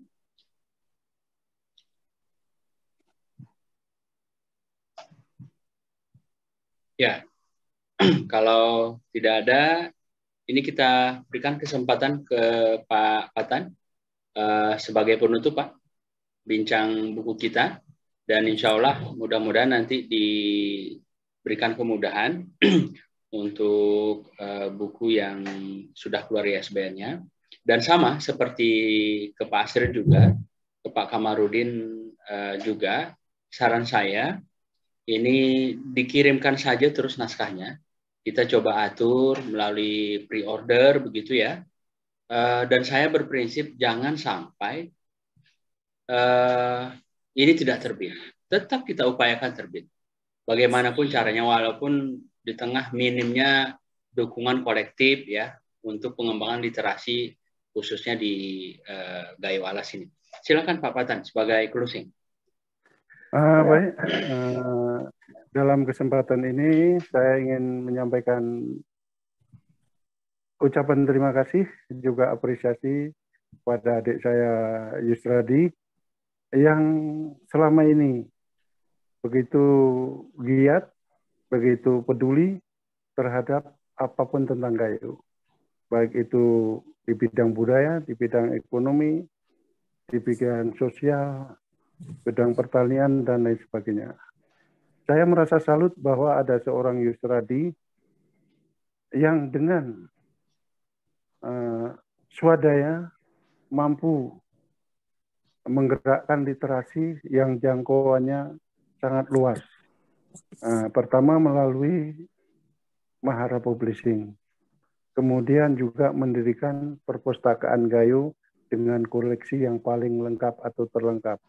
Ya, kalau tidak ada, ini kita berikan kesempatan ke Pak Patan sebagai penutup, Pak, bincang buku kita. Dan insya Allah mudah-mudahan nanti diberikan kemudahan untuk buku yang sudah keluar ISBN-nya. Dan sama seperti ke Pak Asrin juga, ke Pak Kamarudin juga, saran saya ini dikirimkan saja terus naskahnya. Kita coba atur melalui pre-order begitu ya. Dan saya berprinsip jangan sampai ini tidak terbit. Tetap kita upayakan terbit. Bagaimanapun caranya, walaupun di tengah minimnya dukungan kolektif ya untuk pengembangan literasi khususnya di Gayo Alas ini. Silakan Pak Patan sebagai closing.
Baik, dalam kesempatan ini saya ingin menyampaikan ucapan terima kasih juga apresiasi pada adik saya Yusradi yang selama ini begitu giat, begitu peduli terhadap apapun tentang Gayo, baik itu di bidang budaya, di bidang ekonomi, di bidang sosial, bidang pertanian, dan lain sebagainya. Saya merasa salut bahwa ada seorang Yusradi yang dengan swadaya mampu menggerakkan literasi yang jangkauannya sangat luas. Pertama melalui Mahara Publishing, kemudian juga mendirikan perpustakaan Gayo dengan koleksi yang paling lengkap atau terlengkap.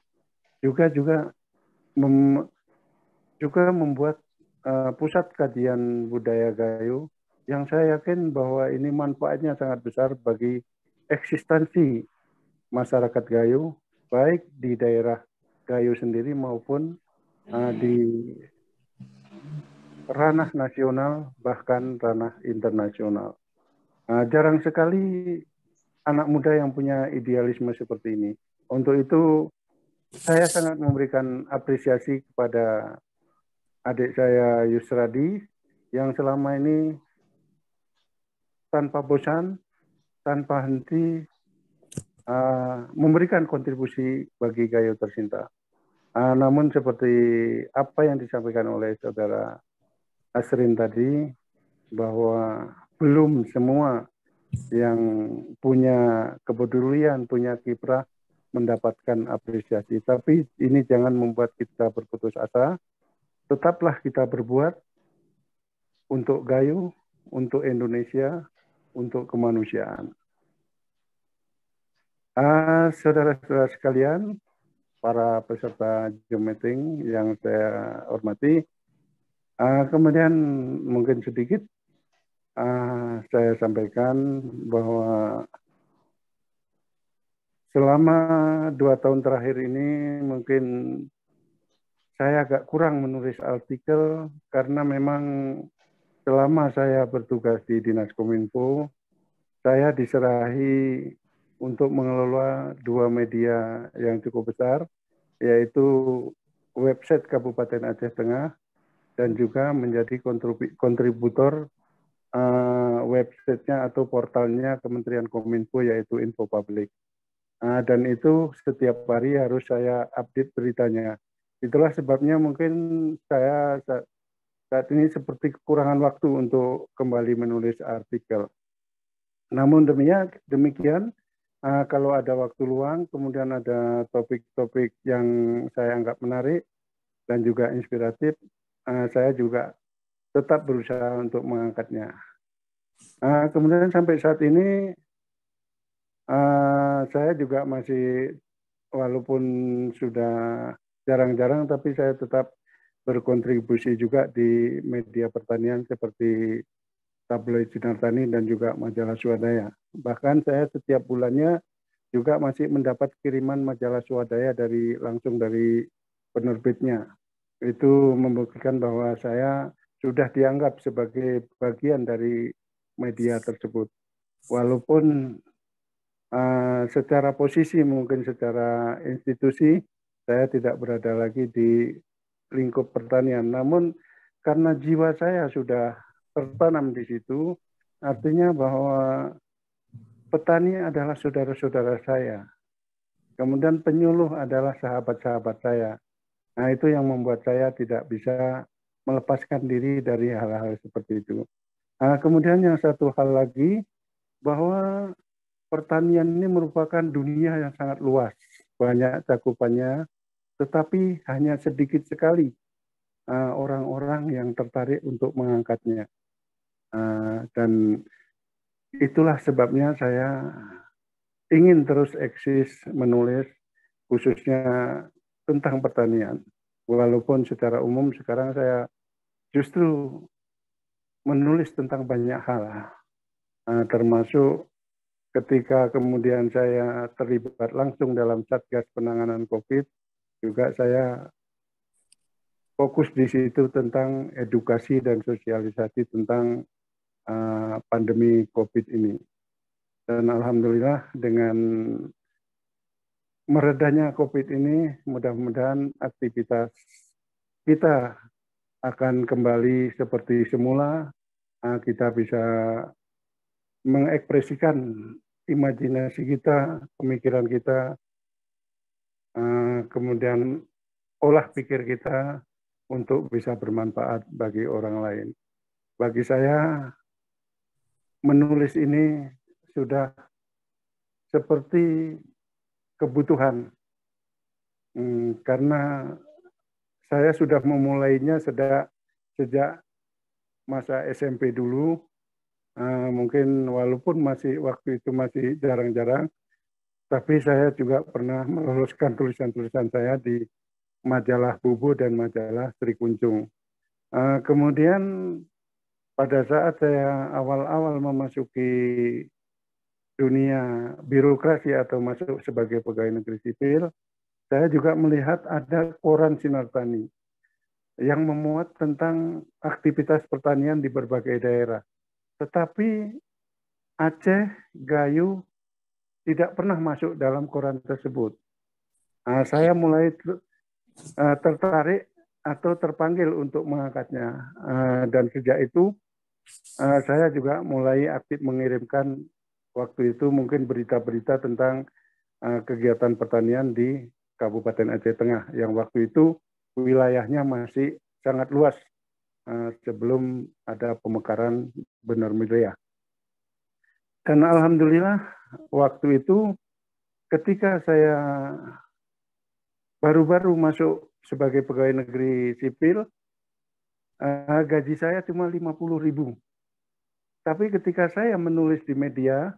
Juga membuat pusat kajian budaya Gayo yang saya yakin bahwa ini manfaatnya sangat besar bagi eksistensi masyarakat Gayo, baik di daerah Gayo sendiri maupun di ranah nasional bahkan ranah internasional. Jarang sekali anak muda yang punya idealisme seperti ini. Untuk itu saya sangat memberikan apresiasi kepada adik saya Yusradi yang selama ini tanpa bosan, tanpa henti memberikan kontribusi bagi Gayo tercinta. Namun seperti apa yang disampaikan oleh Saudara Asrin tadi, bahwa belum semua yang punya kepedulian, punya kiprah mendapatkan apresiasi. Tapi ini jangan membuat kita berputus asa. Tetaplah kita berbuat untuk Gayo, untuk Indonesia, untuk kemanusiaan. Saudara-saudara sekalian, para peserta Zoom meeting yang saya hormati, kemudian mungkin sedikit saya sampaikan bahwa selama 2 tahun terakhir ini mungkin saya agak kurang menulis artikel karena memang selama saya bertugas di Dinas Kominfo, saya diserahi untuk mengelola 2 media yang cukup besar, yaitu website Kabupaten Aceh Tengah dan juga menjadi kontributor websitenya atau portalnya Kementerian Kominfo, yaitu Info Publik. Dan itu setiap hari harus saya update beritanya. Itulah sebabnya mungkin saya saat ini seperti kekurangan waktu untuk kembali menulis artikel. Namun demikian, kalau ada waktu luang, kemudian ada topik-topik yang saya anggap menarik dan juga inspiratif, saya juga tetap berusaha untuk mengangkatnya. Kemudian sampai saat ini, saya juga masih, walaupun sudah jarang-jarang, tapi saya tetap berkontribusi juga di media pertanian seperti tabloid Sinar Tani dan juga majalah Swadaya. Bahkan saya setiap bulannya juga masih mendapat kiriman majalah Swadaya langsung dari penerbitnya. Itu membuktikan bahwa saya sudah dianggap sebagai bagian dari media tersebut. Walaupun secara posisi, mungkin secara institusi, saya tidak berada lagi di lingkup pertanian. Namun karena jiwa saya sudah tertanam di situ, artinya bahwa petani adalah saudara-saudara saya. Kemudian penyuluh adalah sahabat-sahabat saya. Nah, itu yang membuat saya tidak bisa melepaskan diri dari hal-hal seperti itu. Kemudian yang satu hal lagi, bahwa pertanian ini merupakan dunia yang sangat luas, banyak cakupannya, tetapi hanya sedikit sekali orang-orang yang tertarik untuk mengangkatnya. Dan itulah sebabnya saya ingin terus eksis menulis, khususnya tentang pertanian. Walaupun secara umum sekarang saya justru menulis tentang banyak hal, termasuk ketika kemudian saya terlibat langsung dalam Satgas Penanganan COVID, juga saya fokus di situ tentang edukasi dan sosialisasi tentang pandemi COVID ini. Dan alhamdulillah dengan meredanya COVID ini, mudah-mudahan aktivitas kita akan kembali seperti semula, kita bisa mengekspresikan imajinasi kita, pemikiran kita, kemudian olah pikir kita untuk bisa bermanfaat bagi orang lain. Bagi saya, menulis ini sudah seperti kebutuhan, karena saya sudah memulainya sejak masa SMP dulu. Mungkin walaupun waktu itu masih jarang-jarang, tapi saya juga pernah meloloskan tulisan-tulisan saya di majalah Bubu dan majalah Sri Kunjung. Kemudian pada saat saya awal-awal memasuki dunia birokrasi atau masuk sebagai pegawai negeri sipil, saya juga melihat ada koran Sinar Tani yang memuat tentang aktivitas pertanian di berbagai daerah. Tetapi Aceh, Gayo tidak pernah masuk dalam koran tersebut. Saya mulai tertarik atau terpanggil untuk mengangkatnya. Dan sejak itu saya juga mulai aktif mengirimkan waktu itu mungkin berita-berita tentang kegiatan pertanian di Kabupaten Aceh Tengah yang waktu itu wilayahnya masih sangat luas sebelum ada pemekaran Benar Wilayah. Dan alhamdulillah waktu itu ketika saya baru-baru masuk sebagai pegawai negeri sipil, gaji saya cuma 50.000. Tapi ketika saya menulis di media,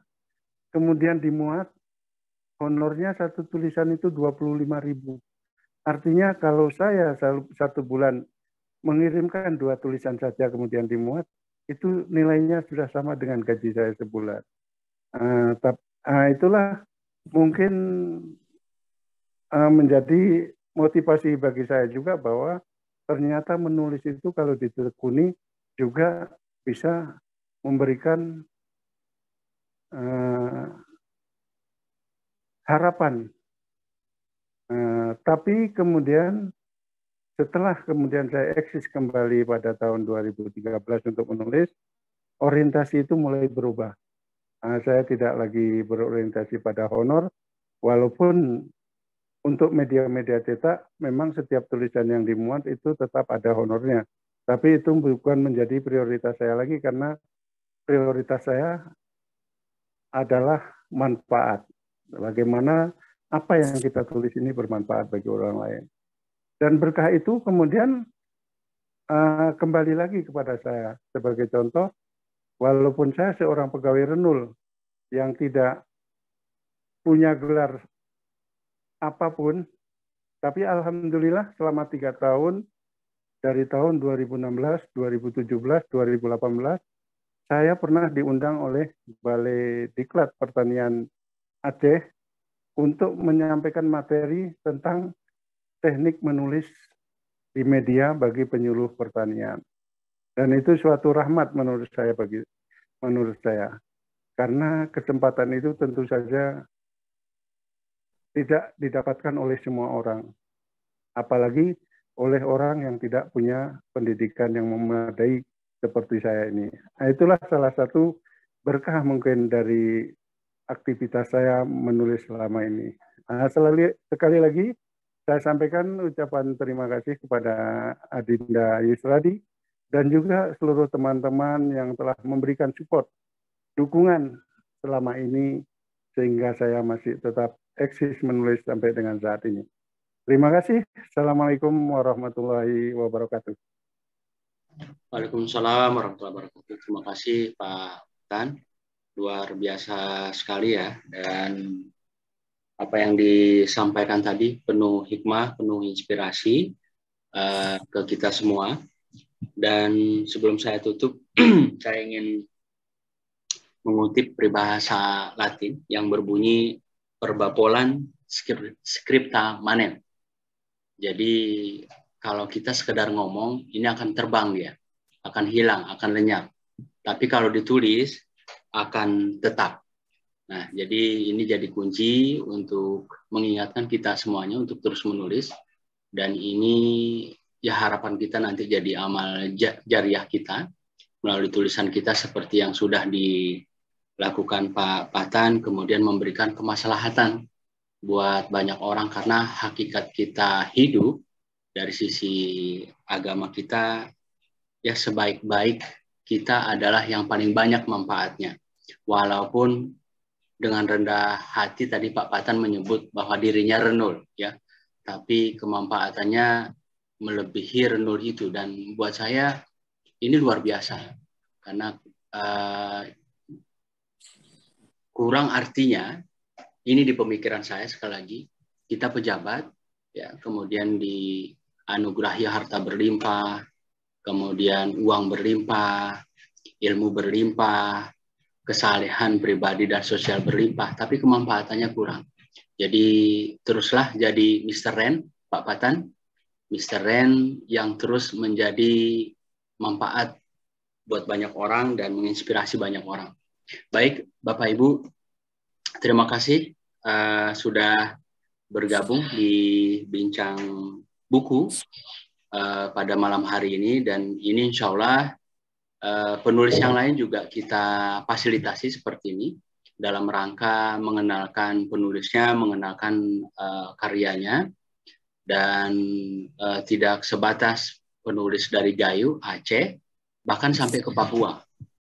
kemudian dimuat, honornya satu tulisan itu 25.000. Artinya kalau saya satu bulan mengirimkan 2 tulisan saja kemudian dimuat, itu nilainya sudah sama dengan gaji saya sebulan. Itulah mungkin menjadi motivasi bagi saya juga bahwa ternyata menulis itu kalau ditekuni juga bisa memberikan harapan. Tapi kemudian setelah kemudian saya eksis kembali pada tahun 2013 untuk menulis, orientasi itu mulai berubah. Saya tidak lagi berorientasi pada honor, walaupun untuk media-media cetak memang setiap tulisan yang dimuat itu tetap ada honornya. Tapi itu bukan menjadi prioritas saya lagi karena prioritas saya adalah manfaat. Bagaimana apa yang kita tulis ini bermanfaat bagi orang lain. Dan berkah itu kemudian kembali lagi kepada saya. Sebagai contoh, walaupun saya seorang pegawai renul yang tidak punya gelar apapun, tapi alhamdulillah selama 3 tahun, dari tahun 2016, 2017, 2018, saya pernah diundang oleh Balai Diklat Pertanian Aceh untuk menyampaikan materi tentang teknik menulis di media bagi penyuluh pertanian. Dan itu suatu rahmat menurut saya. Karena kesempatan itu tentu saja tidak didapatkan oleh semua orang. Apalagi oleh orang yang tidak punya pendidikan yang memadai seperti saya ini. Nah, itulah salah satu berkah mungkin dari aktivitas saya menulis selama ini. Sekali lagi, saya sampaikan ucapan terima kasih kepada Adinda Yusradi dan juga seluruh teman-teman yang telah memberikan support, dukungan selama ini sehingga saya masih tetap eksis menulis sampai dengan saat ini. Terima kasih. Assalamualaikum warahmatullahi wabarakatuh.
Waalaikumsalam warahmatullahi wabarakatuh. Terima kasih Pak Tan. Luar biasa sekali ya. Dan apa yang disampaikan tadi penuh hikmah, penuh inspirasi ke kita semua. Dan sebelum saya tutup, saya ingin mengutip peribahasa Latin yang berbunyi perbapolan scripta manet. Jadi kalau kita sekedar ngomong, ini akan terbang dia, akan hilang, akan lenyap. Tapi kalau ditulis, akan tetap. Nah, jadi ini jadi kunci untuk mengingatkan kita semuanya untuk terus menulis. Dan ini ya harapan kita nanti jadi amal jariah kita melalui tulisan kita seperti yang sudah dilakukan Pak Patan, kemudian memberikan kemaslahatan buat banyak orang karena hakikat kita hidup dari sisi agama kita ya sebaik-baik kita adalah yang paling banyak manfaatnya. Walaupun dengan rendah hati tadi Pak Patan menyebut bahwa dirinya renul ya, tapi kemanfaatannya melebihi renul itu. Dan buat saya ini luar biasa karena kurang artinya ini di pemikiran saya sekali lagi kita pejabat ya, kemudian dianugerahi harta berlimpah, kemudian uang berlimpah, ilmu berlimpah, kesalehan pribadi dan sosial berlimpah, tapi kemanfaatannya kurang. Jadi teruslah jadi Mr. Ren, Pak Patan, Mr. Ren yang terus menjadi manfaat buat banyak orang dan menginspirasi banyak orang. Baik, Bapak Ibu, terima kasih sudah bergabung di Bincang Buku pada malam hari ini, dan ini insya Allah penulis yang lain juga kita fasilitasi seperti ini. dalam rangka mengenalkan penulisnya, mengenalkan karyanya, dan tidak sebatas penulis dari Gayo, Aceh, bahkan sampai ke Papua.